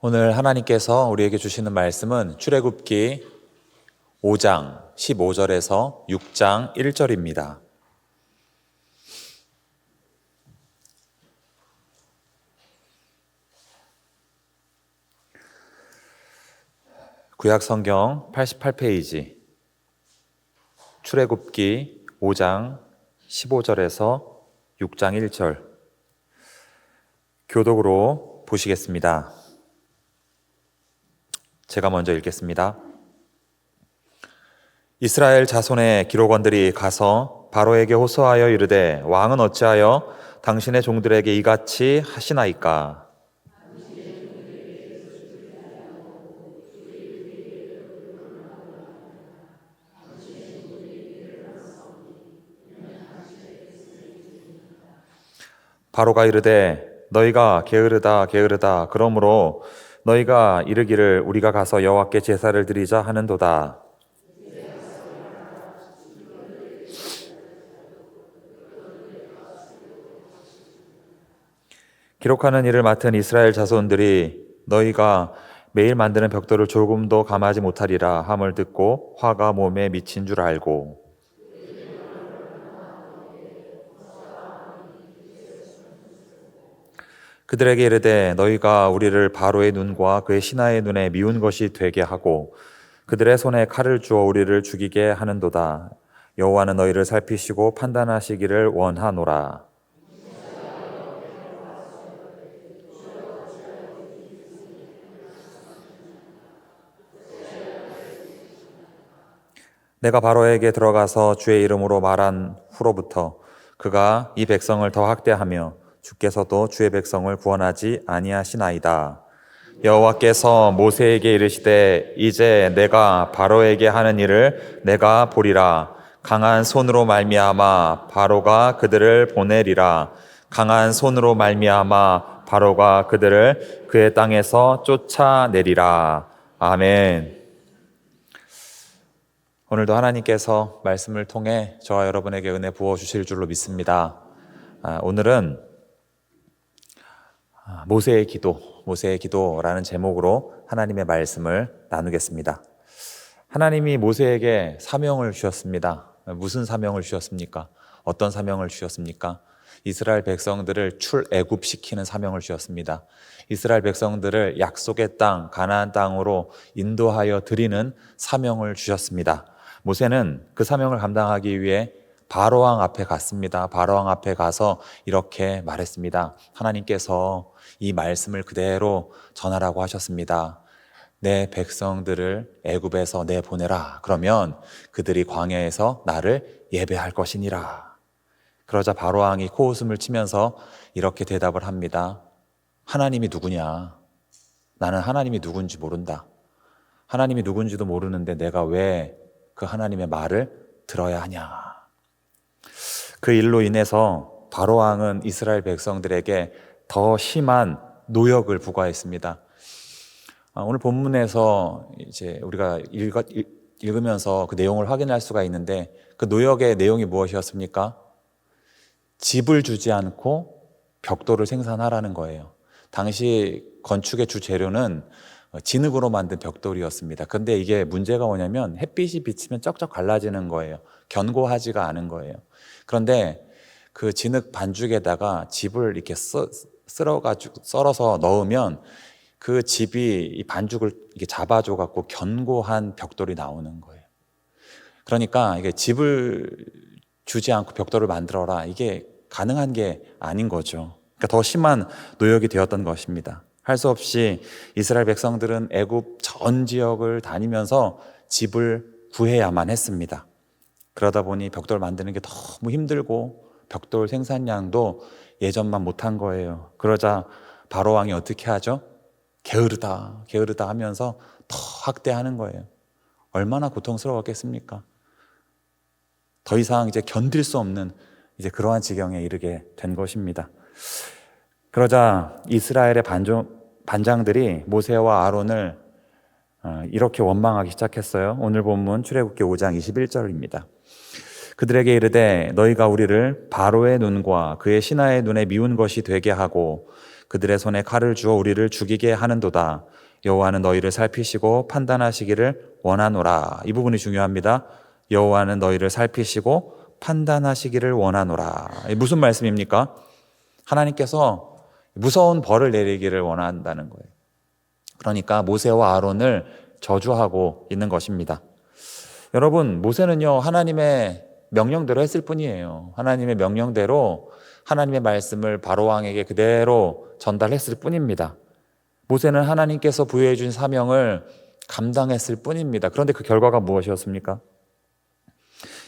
오늘 하나님께서 우리에게 주시는 말씀은 출애굽기 5장 15절에서 6장 1절입니다. 구약성경 88페이지 출애굽기 5장 15절에서 6장 1절 교독으로 보시겠습니다. 제가 먼저 읽겠습니다. 이스라엘 자손의 기록원들이 가서 바로에게 호소하여 이르되 왕은 어찌하여 당신의 종들에게 이같이 하시나이까? 바로가 이르되 너희가 게으르다 게으르다 그러므로 너희가 이르기를 우리가 가서 여호와께 제사를 드리자 하는도다. 기록하는 일을 맡은 이스라엘 자손들이 너희가 매일 만드는 벽돌을 조금도 감하지 못하리라 함을 듣고 화가 몸에 미친 줄 알고 그들에게 이르되 너희가 우리를 바로의 눈과 그의 신하의 눈에 미운 것이 되게 하고 그들의 손에 칼을 주어 우리를 죽이게 하는도다. 여호와는 너희를 살피시고 판단하시기를 원하노라. 내가 바로에게 들어가서 주의 이름으로 말한 후로부터 그가 이 백성을 더 학대하며 주께서도 주의 백성을 구원하지 아니하시나이다. 여호와께서 모세에게 이르시되 이제 내가 바로에게 하는 일을 내가 보리라. 강한 손으로 말미암아 바로가 그들을 보내리라. 강한 손으로 말미암아 바로가 그들을 그의 땅에서 쫓아내리라. 아멘. 오늘도 하나님께서 말씀을 통해 저와 여러분에게 은혜 부어주실 줄로 믿습니다. 오늘은 모세의 기도라는 제목으로 하나님의 말씀을 나누겠습니다. 하나님이 모세에게 사명을 주셨습니다. 무슨 사명을 주셨습니까? 어떤 사명을 주셨습니까? 이스라엘 백성들을 출애굽시키는 사명을 주셨습니다. 이스라엘 백성들을 약속의 땅, 가나안 땅으로 인도하여 드리는 사명을 주셨습니다. 모세는 그 사명을 감당하기 위해 바로왕 앞에 갔습니다. 바로왕 앞에 가서 이렇게 말했습니다. 하나님께서 이 말씀을 그대로 전하라고 하셨습니다. 내 백성들을 애굽에서 내보내라. 그러면 그들이 광야에서 나를 예배할 것이니라. 그러자 바로왕이 코웃음을 치면서 이렇게 대답을 합니다. 하나님이 누구냐? 나는 하나님이 누군지 모른다. 하나님이 누군지도 모르는데 내가 왜 그 하나님의 말을 들어야 하냐? 그 일로 인해서 바로왕은 이스라엘 백성들에게 더 심한 노역을 부과했습니다. 오늘 본문에서 이제 우리가 읽으면서 그 내용을 확인할 수가 있는데 그 노역의 내용이 무엇이었습니까? 집을 주지 않고 벽돌을 생산하라는 거예요. 당시 건축의 주 재료는 진흙으로 만든 벽돌이었습니다. 그런데 이게 문제가 뭐냐면 햇빛이 비치면 쩍쩍 갈라지는 거예요. 견고하지가 않은 거예요. 그런데 그 진흙 반죽에다가 집을 이렇게 썰어서 넣으면 그 집이 이 반죽을 이렇게 잡아줘 갖고 견고한 벽돌이 나오는 거예요. 그러니까 이게 집을 주지 않고 벽돌을 만들어라. 이게 가능한 게 아닌 거죠. 그러니까 더 심한 노역이 되었던 것입니다. 할 수 없이 이스라엘 백성들은 애굽 전 지역을 다니면서 집을 구해야만 했습니다. 그러다 보니 벽돌 만드는 게 너무 힘들고 벽돌 생산량도 예전만 못한 거예요. 그러자 바로왕이 어떻게 하죠? 게으르다 하면서 더 학대하는 거예요. 얼마나 고통스러웠겠습니까? 더 이상 이제 견딜 수 없는 이제 그러한 지경에 이르게 된 것입니다. 그러자 이스라엘의 반장들이 모세와 아론을 이렇게 원망하기 시작했어요. 오늘 본문 출애굽기 5장 21절입니다. 그들에게 이르되 너희가 우리를 바로의 눈과 그의 신하의 눈에 미운 것이 되게 하고 그들의 손에 칼을 주어 우리를 죽이게 하는도다. 여호와는 너희를 살피시고 판단하시기를 원하노라. 이 부분이 중요합니다. 여호와는 너희를 살피시고 판단하시기를 원하노라. 무슨 말씀입니까? 하나님께서 무서운 벌을 내리기를 원한다는 거예요. 그러니까 모세와 아론을 저주하고 있는 것입니다. 여러분, 모세는요, 하나님의 명령대로 했을 뿐이에요. 하나님의 명령대로 하나님의 말씀을 바로왕에게 그대로 전달했을 뿐입니다. 모세는 하나님께서 부여해 준 사명을 감당했을 뿐입니다. 그런데 그 결과가 무엇이었습니까?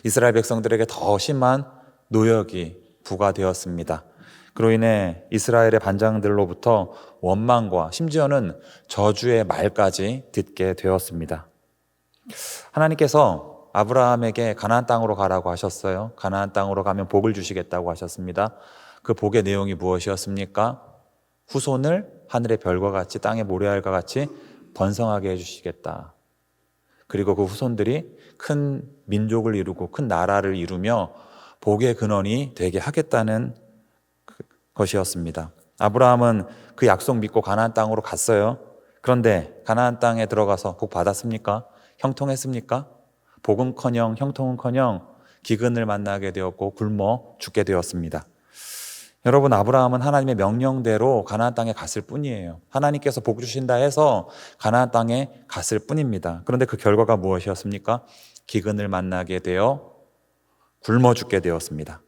이스라엘 백성들에게 더 심한 노역이 부과되었습니다. 그로 인해 이스라엘의 반장들로부터 원망과 심지어는 저주의 말까지 듣게 되었습니다. 하나님께서 아브라함에게 가나안 땅으로 가라고 하셨어요. 가나안 땅으로 가면 복을 주시겠다고 하셨습니다. 그 복의 내용이 무엇이었습니까? 후손을 하늘의 별과 같이 땅의 모래알과 같이 번성하게 해주시겠다. 그리고 그 후손들이 큰 민족을 이루고 큰 나라를 이루며 복의 근원이 되게 하겠다는 것이었습니다. 아브라함은 그 약속 믿고 가나안 땅으로 갔어요. 그런데 가나안 땅에 들어가서 복 받았습니까? 형통했습니까? 복음커녕 형통은커녕 기근을 만나게 되었고 굶어 죽게 되었습니다. 여러분, 아브라함은 하나님의 명령대로 가나안 땅에 갔을 뿐이에요. 하나님께서 복 주신다 해서 가나안 땅에 갔을 뿐입니다. 그런데 그 결과가 무엇이었습니까? 기근을 만나게 되어 굶어 죽게 되었습니다.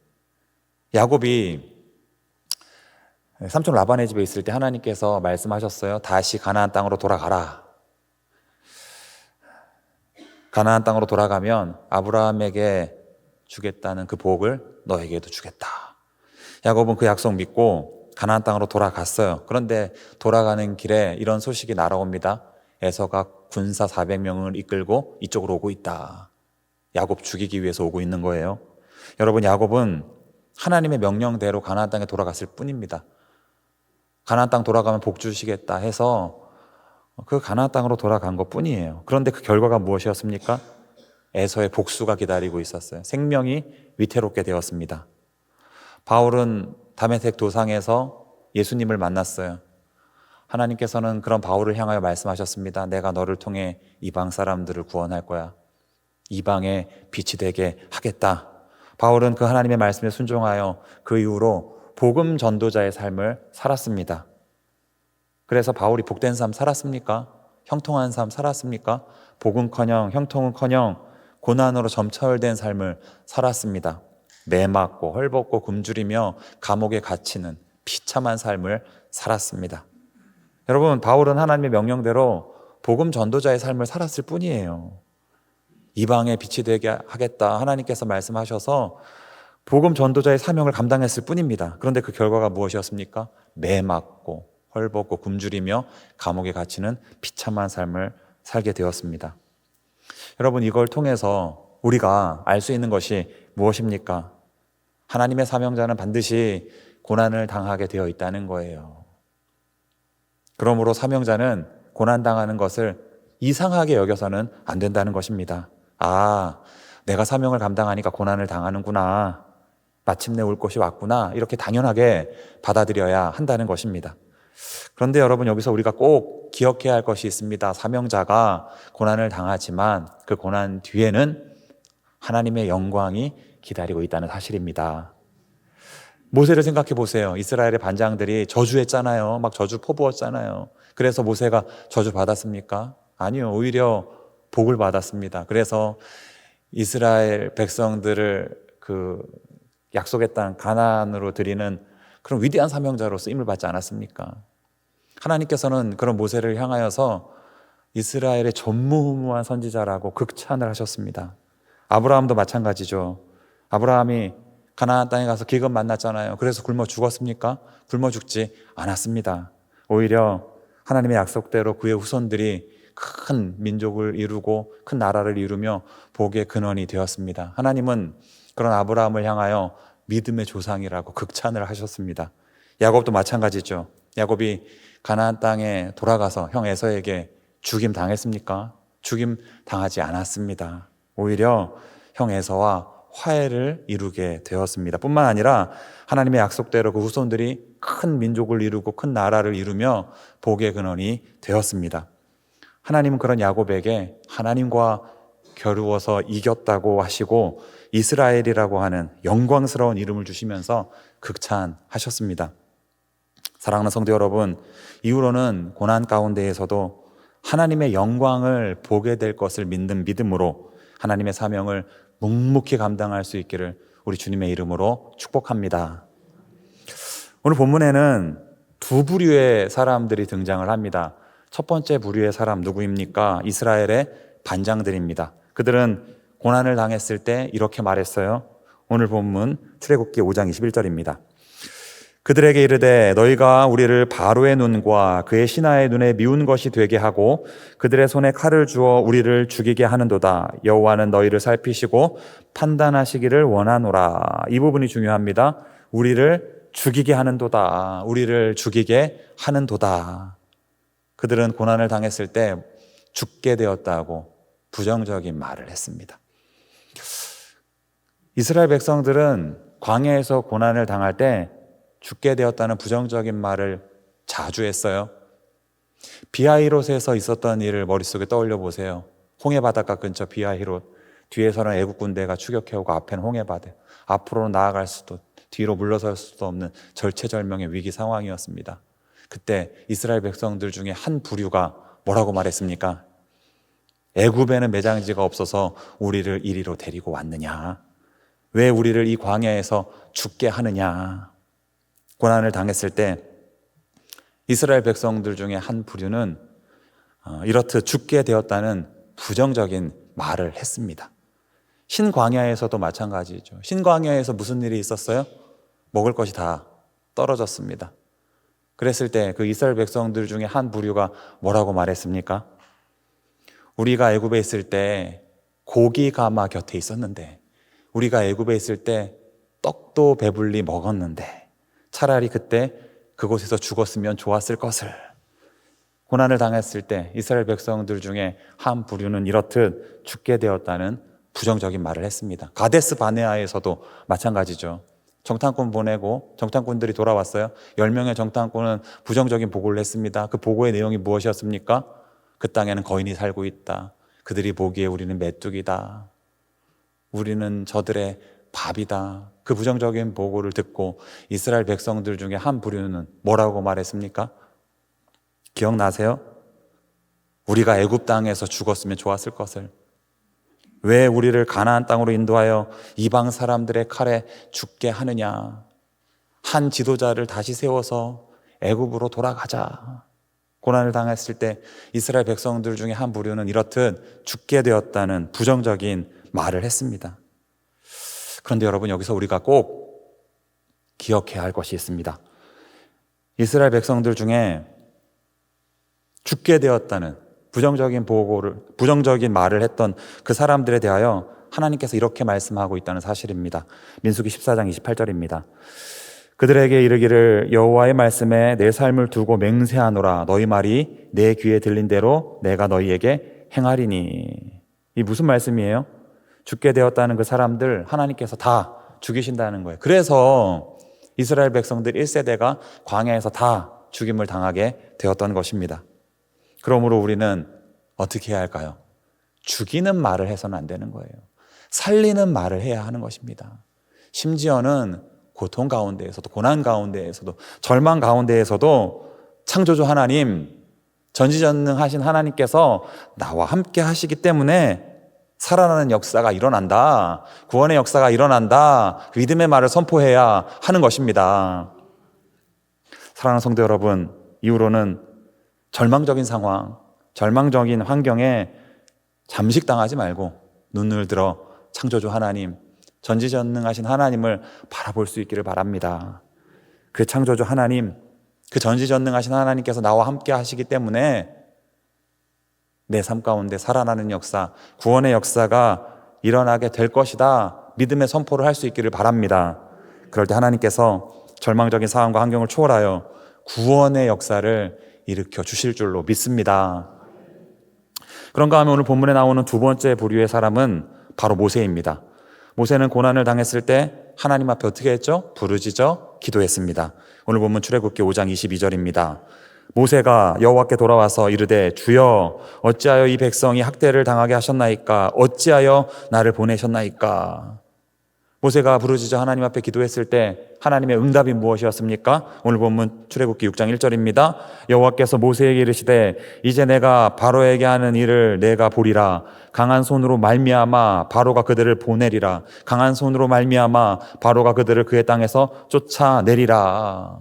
야곱이 삼촌 라반의 집에 있을 때 하나님께서 말씀하셨어요. 다시 가나안 땅으로 돌아가라. 가나안 땅으로 돌아가면 아브라함에게 주겠다는 그 복을 너에게도 주겠다. 야곱은 그 약속 믿고 가나안 땅으로 돌아갔어요. 그런데 돌아가는 길에 이런 소식이 날아옵니다. 에서가 군사 400명을 이끌고 이쪽으로 오고 있다. 야곱 죽이기 위해서 오고 있는 거예요. 여러분, 야곱은 하나님의 명령대로 가나안 땅에 돌아갔을 뿐입니다. 가나안 땅 돌아가면 복 주시겠다 해서 그 가나안 땅으로 돌아간 것 뿐이에요. 그런데 그 결과가 무엇이었습니까? 에서의 복수가 기다리고 있었어요. 생명이 위태롭게 되었습니다. 바울은 다메섹 도상에서 예수님을 만났어요. 하나님께서는 그런 바울을 향하여 말씀하셨습니다. 내가 너를 통해 이방 사람들을 구원할 거야. 이방의 빛이 되게 하겠다. 바울은 그 하나님의 말씀에 순종하여 그 이후로 복음 전도자의 삶을 살았습니다. 그래서 바울이 복된 삶 살았습니까? 형통한 삶 살았습니까? 복음커녕 형통은커녕 고난으로 점철된 삶을 살았습니다. 매맞고 헐벗고 굶주리며 감옥에 갇히는 비참한 삶을 살았습니다. 여러분, 바울은 하나님의 명령대로 복음 전도자의 삶을 살았을 뿐이에요. 이방의 빛이 되게 하겠다 하나님께서 말씀하셔서 복음 전도자의 사명을 감당했을 뿐입니다. 그런데 그 결과가 무엇이었습니까? 매맞고 헐벗고 굶주리며 감옥에 갇히는 비참한 삶을 살게 되었습니다. 여러분, 이걸 통해서 우리가 알 수 있는 것이 무엇입니까? 하나님의 사명자는 반드시 고난을 당하게 되어 있다는 거예요. 그러므로 사명자는 고난당하는 것을 이상하게 여겨서는 안 된다는 것입니다. 아, 내가 사명을 감당하니까 고난을 당하는구나. 마침내 올 것이 왔구나. 이렇게 당연하게 받아들여야 한다는 것입니다. 그런데 여러분, 여기서 우리가 꼭 기억해야 할 것이 있습니다. 사명자가 고난을 당하지만 그 고난 뒤에는 하나님의 영광이 기다리고 있다는 사실입니다. 모세를 생각해 보세요. 이스라엘의 반장들이 저주했잖아요. 막 저주 퍼부었잖아요. 그래서 모세가 저주 받았습니까? 아니요. 오히려 복을 받았습니다. 그래서 이스라엘 백성들을 그 약속의 땅 가나안으로 드리는 그런 위대한 사명자로 쓰임을 받지 않았습니까? 하나님께서는 그런 모세를 향하여서 이스라엘의 전무후무한 선지자라고 극찬을 하셨습니다. 아브라함도 마찬가지죠. 아브라함이 가나안 땅에 가서 기근 만났잖아요. 그래서 굶어 죽었습니까? 굶어 죽지 않았습니다. 오히려 하나님의 약속대로 그의 후손들이 큰 민족을 이루고 큰 나라를 이루며 복의 근원이 되었습니다. 하나님은 그런 아브라함을 향하여 믿음의 조상이라고 극찬을 하셨습니다. 야곱도 마찬가지죠. 야곱이 가나안 땅에 돌아가서 형 에서에게 죽임 당했습니까? 죽임 당하지 않았습니다. 오히려 형 에서와 화해를 이루게 되었습니다. 뿐만 아니라 하나님의 약속대로 그 후손들이 큰 민족을 이루고 큰 나라를 이루며 복의 근원이 되었습니다. 하나님은 그런 야곱에게 하나님과 겨루어서 이겼다고 하시고 이스라엘이라고 하는 영광스러운 이름을 주시면서 극찬하셨습니다. 사랑하는 성도 여러분, 이후로는 고난 가운데에서도 하나님의 영광을 보게 될 것을 믿는 믿음으로 하나님의 사명을 묵묵히 감당할 수 있기를 우리 주님의 이름으로 축복합니다. 오늘 본문에는 두 부류의 사람들이 등장을 합니다. 첫 번째 부류의 사람 누구입니까? 이스라엘의 반장들입니다. 그들은 고난을 당했을 때 이렇게 말했어요. 오늘 본문 출애굽기 5장 21절입니다. 그들에게 이르되 너희가 우리를 바로의 눈과 그의 신하의 눈에 미운 것이 되게 하고 그들의 손에 칼을 주어 우리를 죽이게 하는도다. 여호와는 너희를 살피시고 판단하시기를 원하노라. 이 부분이 중요합니다. 우리를 죽이게 하는도다. 우리를 죽이게 하는도다. 그들은 고난을 당했을 때 죽게 되었다고 부정적인 말을 했습니다. 이스라엘 백성들은 광야에서 고난을 당할 때 죽게 되었다는 부정적인 말을 자주 했어요. 비하히롯에서 있었던 일을 머릿속에 떠올려 보세요. 홍해 바닷가 근처 비하히롯, 뒤에서는 애국 군대가 추격해오고 앞에는 홍해 바다, 앞으로 나아갈 수도 뒤로 물러설 수도 없는 절체절명의 위기 상황이었습니다. 그때 이스라엘 백성들 중에 한 부류가 뭐라고 말했습니까? 애굽에는 매장지가 없어서 우리를 이리로 데리고 왔느냐? 왜 우리를 이 광야에서 죽게 하느냐? 고난을 당했을 때 이스라엘 백성들 중에 한 부류는 이렇듯 죽게 되었다는 부정적인 말을 했습니다. 신광야에서도 마찬가지죠. 신광야에서 무슨 일이 있었어요? 먹을 것이 다 떨어졌습니다. 그랬을 때 그 이스라엘 백성들 중에 한 부류가 뭐라고 말했습니까? 우리가 애굽에 있을 때 고기 가마 곁에 있었는데, 우리가 애굽에 있을 때 떡도 배불리 먹었는데 차라리 그때 그곳에서 죽었으면 좋았을 것을. 고난을 당했을 때 이스라엘 백성들 중에 한 부류는 이렇듯 죽게 되었다는 부정적인 말을 했습니다. 가데스 바네아에서도 마찬가지죠. 정탐꾼 보내고 정탐꾼들이 돌아왔어요. 10명의 정탐꾼은 부정적인 보고를 했습니다. 그 보고의 내용이 무엇이었습니까? 그 땅에는 거인이 살고 있다. 그들이 보기에 우리는 메뚜기다. 우리는 저들의 밥이다. 그 부정적인 보고를 듣고 이스라엘 백성들 중에 한 부류는 뭐라고 말했습니까? 기억나세요? 우리가 애굽 땅에서 죽었으면 좋았을 것을. 왜 우리를 가나안 땅으로 인도하여 이방 사람들의 칼에 죽게 하느냐? 한 지도자를 다시 세워서 애굽으로 돌아가자. 고난을 당했을 때 이스라엘 백성들 중에 한 부류는 이렇듯 죽게 되었다는 부정적인 말을 했습니다. 그런데 여러분, 여기서 우리가 꼭 기억해야 할 것이 있습니다. 이스라엘 백성들 중에 죽게 되었다는 부정적인 말을 했던 그 사람들에 대하여 하나님께서 이렇게 말씀하고 있다는 사실입니다. 민수기 14장 28절입니다. 그들에게 이르기를 여호와의 말씀에 내 삶을 두고 맹세하노라. 너희 말이 내 귀에 들린 대로 내가 너희에게 행하리니. 이 무슨 말씀이에요? 죽게 되었다는 그 사람들 하나님께서 다 죽이신다는 거예요. 그래서 이스라엘 백성들 1세대가 광야에서 다 죽임을 당하게 되었던 것입니다. 그러므로 우리는 어떻게 해야 할까요? 죽이는 말을 해서는 안 되는 거예요. 살리는 말을 해야 하는 것입니다. 심지어는 고통 가운데에서도, 고난 가운데에서도, 절망 가운데에서도 창조주 하나님, 전지전능하신 하나님께서 나와 함께 하시기 때문에 살아나는 역사가 일어난다. 구원의 역사가 일어난다. 믿음의 말을 선포해야 하는 것입니다. 사랑하는 성도 여러분, 이후로는 절망적인 상황, 절망적인 환경에 잠식당하지 말고 눈을 들어 창조주 하나님, 전지전능하신 하나님을 바라볼 수 있기를 바랍니다. 그 창조주 하나님, 그 전지전능하신 하나님께서 나와 함께 하시기 때문에 내 삶 가운데 살아나는 역사, 구원의 역사가 일어나게 될 것이다. 믿음의 선포를 할 수 있기를 바랍니다. 그럴 때 하나님께서 절망적인 상황과 환경을 초월하여 구원의 역사를 일으켜 주실 줄로 믿습니다. 그런가 하면 오늘 본문에 나오는 두 번째 부류의 사람은 바로 모세입니다. 모세는 고난을 당했을 때 하나님 앞에 어떻게 했죠? 부르짖어 기도했습니다. 오늘 본문 출애굽기 5장 22절입니다. 모세가 여호와께 돌아와서 이르되 주여 어찌하여 이 백성이 학대를 당하게 하셨나이까? 어찌하여 나를 보내셨나이까? 모세가 부르짖어 하나님 앞에 기도했을 때 하나님의 응답이 무엇이었습니까? 오늘 본문 출애굽기 6장 1절입니다. 여호와께서 모세에게 이르시되 이제 내가 바로에게 하는 일을 내가 보리라. 강한 손으로 말미암아 바로가 그들을 보내리라. 강한 손으로 말미암아 바로가 그들을 그의 땅에서 쫓아내리라.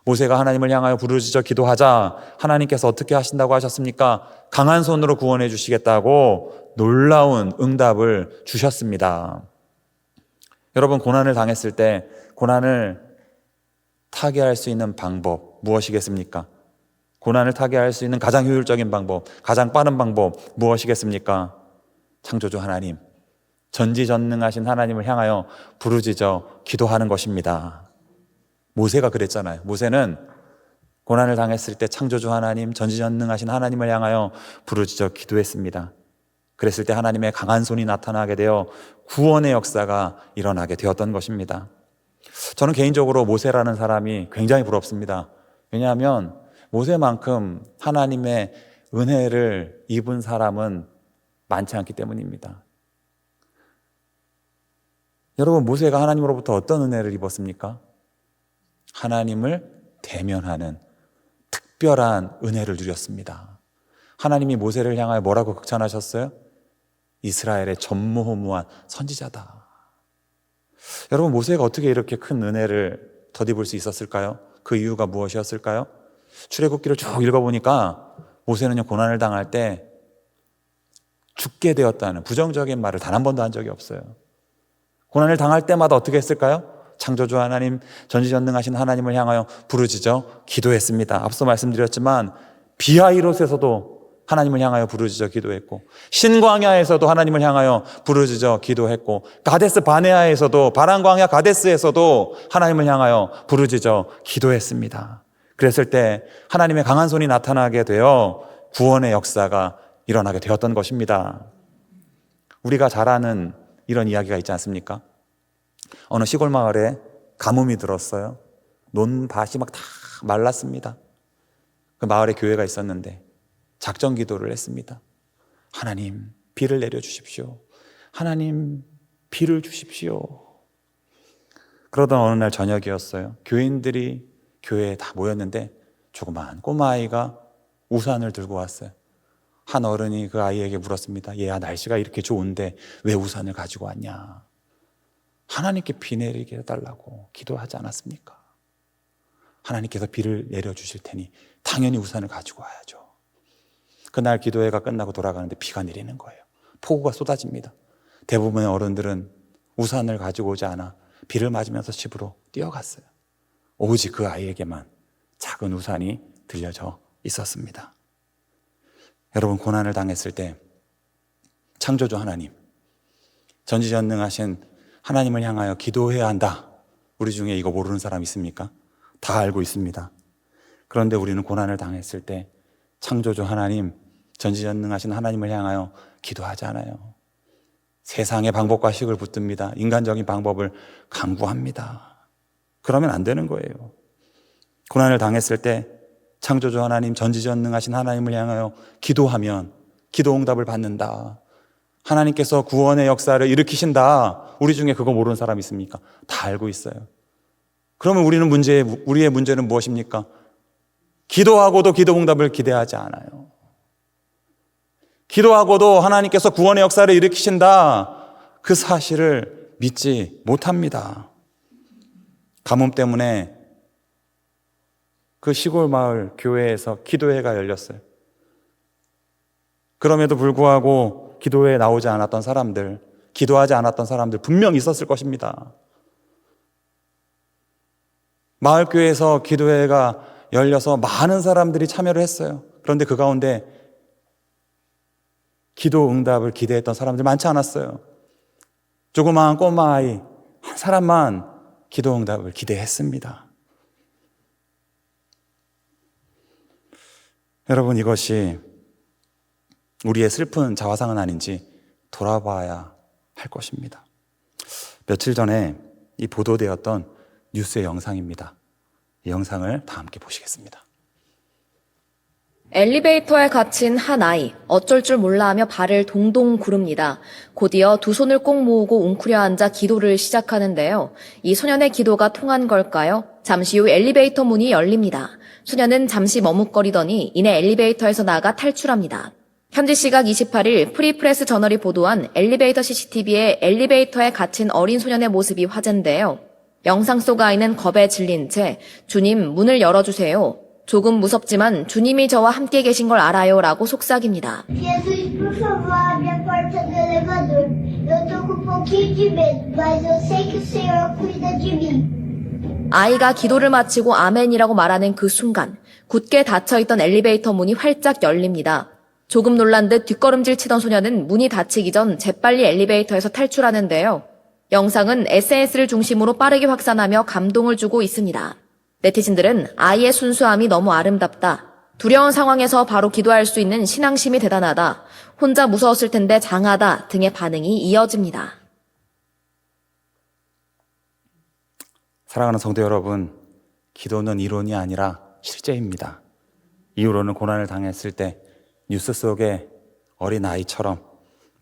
모세가 하나님을 향하여 부르짖어 기도하자 하나님께서 어떻게 하신다고 하셨습니까? 강한 손으로 구원해 주시겠다고 놀라운 응답을 주셨습니다. 여러분, 고난을 당했을 때 고난을 타개할 수 있는 방법 무엇이겠습니까? 고난을 타개할 수 있는 가장 효율적인 방법, 가장 빠른 방법 무엇이겠습니까? 창조주 하나님, 전지전능하신 하나님을 향하여 부르짖어 기도하는 것입니다. 모세가 그랬잖아요. 모세는 고난을 당했을 때 창조주 하나님, 전지전능하신 하나님을 향하여 부르짖어 기도했습니다. 그랬을 때 하나님의 강한 손이 나타나게 되어 구원의 역사가 일어나게 되었던 것입니다. 저는 개인적으로 모세라는 사람이 굉장히 부럽습니다. 왜냐하면 모세만큼 하나님의 은혜를 입은 사람은 많지 않기 때문입니다. 여러분, 모세가 하나님으로부터 어떤 은혜를 입었습니까? 하나님을 대면하는 특별한 은혜를 누렸습니다. 하나님이 모세를 향하여 뭐라고 극찬하셨어요? 이스라엘의 전무후무한 선지자다. 여러분, 모세가 어떻게 이렇게 큰 은혜를 덧입을 수 있었을까요? 그 이유가 무엇이었을까요? 출애굽기를 쭉 읽어보니까 모세는요, 고난을 당할 때 죽게 되었다는 부정적인 말을 단 한 번도 한 적이 없어요. 고난을 당할 때마다 어떻게 했을까요? 창조주 하나님, 전지전능하신 하나님을 향하여 부르짖어 기도했습니다. 앞서 말씀드렸지만 비하이롯에서도 하나님을 향하여 부르짖어 기도했고, 신광야에서도 하나님을 향하여 부르짖어 기도했고, 가데스 바네아에서도, 바란광야 가데스에서도 하나님을 향하여 부르짖어 기도했습니다. 그랬을 때 하나님의 강한 손이 나타나게 되어 구원의 역사가 일어나게 되었던 것입니다. 우리가 잘 아는 이런 이야기가 있지 않습니까? 어느 시골 마을에 가뭄이 들었어요. 논밭이 막 다 말랐습니다. 그 마을에 교회가 있었는데 작정 기도를 했습니다. 하나님, 비를 내려주십시오. 하나님, 비를 주십시오. 그러던 어느 날 저녁이었어요. 교인들이 교회에 다 모였는데 조그마한 꼬마아이가 우산을 들고 왔어요. 한 어른이 그 아이에게 물었습니다. 얘야, 날씨가 이렇게 좋은데 왜 우산을 가지고 왔냐? 하나님께 비 내리게 해달라고 기도하지 않았습니까? 하나님께서 비를 내려주실 테니 당연히 우산을 가지고 와야죠. 그날 기도회가 끝나고 돌아가는데 비가 내리는 거예요. 폭우가 쏟아집니다. 대부분의 어른들은 우산을 가지고 오지 않아 비를 맞으면서 집으로 뛰어갔어요. 오직 그 아이에게만 작은 우산이 들려져 있었습니다. 여러분, 고난을 당했을 때 창조주 하나님, 전지전능하신 하나님을 향하여 기도해야 한다. 우리 중에 이거 모르는 사람 있습니까? 다 알고 있습니다. 그런데 우리는 고난을 당했을 때 창조주 하나님, 전지전능하신 하나님을 향하여 기도하지 않아요. 세상의 방법과 식을 붙듭니다. 인간적인 방법을 강구합니다. 그러면 안 되는 거예요. 고난을 당했을 때 창조주 하나님, 전지전능하신 하나님을 향하여 기도하면 기도 응답을 받는다. 하나님께서 구원의 역사를 일으키신다. 우리 중에 그거 모르는 사람 있습니까? 다 알고 있어요. 그러면 우리의 문제는 무엇입니까? 기도하고도 기도 응답을 기대하지 않아요. 기도하고도 하나님께서 구원의 역사를 일으키신다. 그 사실을 믿지 못합니다. 가뭄 때문에 그 시골 마을 교회에서 기도회가 열렸어요. 그럼에도 불구하고 기도회에 나오지 않았던 사람들, 기도하지 않았던 사람들 분명 있었을 것입니다. 마을교회에서 기도회가 열려서 많은 사람들이 참여를 했어요. 그런데 그 가운데 기도 응답을 기대했던 사람들 많지 않았어요. 조그마한 꼬마아이 한 사람만 기도 응답을 기대했습니다. 여러분, 이것이 우리의 슬픈 자화상은 아닌지 돌아봐야 할 것입니다. 며칠 전에 이 보도되었던 뉴스의 영상입니다. 이 영상을 다 함께 보시겠습니다. 엘리베이터에 갇힌 한 아이, 어쩔 줄 몰라 하며 발을 동동 구릅니다. 곧이어 두 손을 꼭 모으고 웅크려 앉아 기도를 시작하는데요. 이 소년의 기도가 통한 걸까요? 잠시 후 엘리베이터 문이 열립니다. 소년은 잠시 머뭇거리더니 이내 엘리베이터에서 나가 탈출합니다. 현지 시각 28일 프리프레스 저널이 보도한 엘리베이터 CCTV에 엘리베이터에 갇힌 어린 소년의 모습이 화제인데요. 영상 속 아이는 겁에 질린 채 주님 문을 열어주세요. 조금 무섭지만 주님이 저와 함께 계신 걸 알아요 라고 속삭입니다. Jesus, por favor, abre a porta do elevador. Eu tô com um pouquinho de medo, mas eu sei que o Senhor cuida de mim. 아이가 기도를 마치고 아멘이라고 말하는 그 순간 굳게 닫혀있던 엘리베이터 문이 활짝 열립니다. 조금 놀란 듯 뒷걸음질 치던 소녀는 문이 닫히기 전 재빨리 엘리베이터에서 탈출하는데요. 영상은 SNS를 중심으로 빠르게 확산하며 감동을 주고 있습니다. 네티즌들은 아이의 순수함이 너무 아름답다. 두려운 상황에서 바로 기도할 수 있는 신앙심이 대단하다. 혼자 무서웠을 텐데 장하다 등의 반응이 이어집니다. 사랑하는 성도 여러분, 기도는 이론이 아니라 실제입니다. 이후로는 고난을 당했을 때 뉴스 속의 어린 아이처럼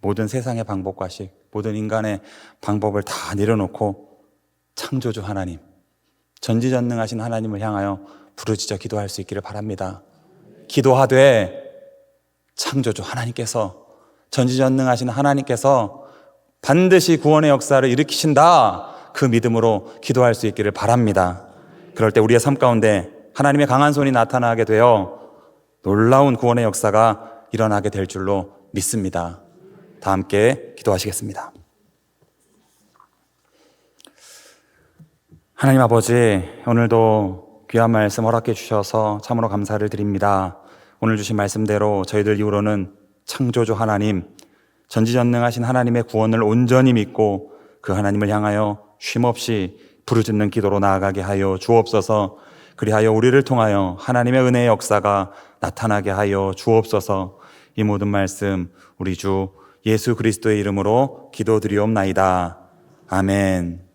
모든 세상의 방법과식, 모든 인간의 방법을 다 내려놓고 창조주 하나님, 전지전능하신 하나님을 향하여 부르짖어 기도할 수 있기를 바랍니다. 기도하되 창조주 하나님께서, 전지전능하신 하나님께서 반드시 구원의 역사를 일으키신다, 그 믿음으로 기도할 수 있기를 바랍니다. 그럴 때 우리의 삶 가운데 하나님의 강한 손이 나타나게 되어 놀라운 구원의 역사가 일어나게 될 줄로 믿습니다. 다 함께 기도하시겠습니다. 하나님 아버지, 오늘도 귀한 말씀 허락해 주셔서 참으로 감사를 드립니다. 오늘 주신 말씀대로 저희들 이후로는 창조주 하나님, 전지전능하신 하나님의 구원을 온전히 믿고 그 하나님을 향하여 쉼없이 부르짖는 기도로 나아가게 하여 주옵소서. 그리하여 우리를 통하여 하나님의 은혜의 역사가 나타나게 하여 주옵소서. 이 모든 말씀 우리 주 예수 그리스도의 이름으로 기도드리옵나이다. 아멘.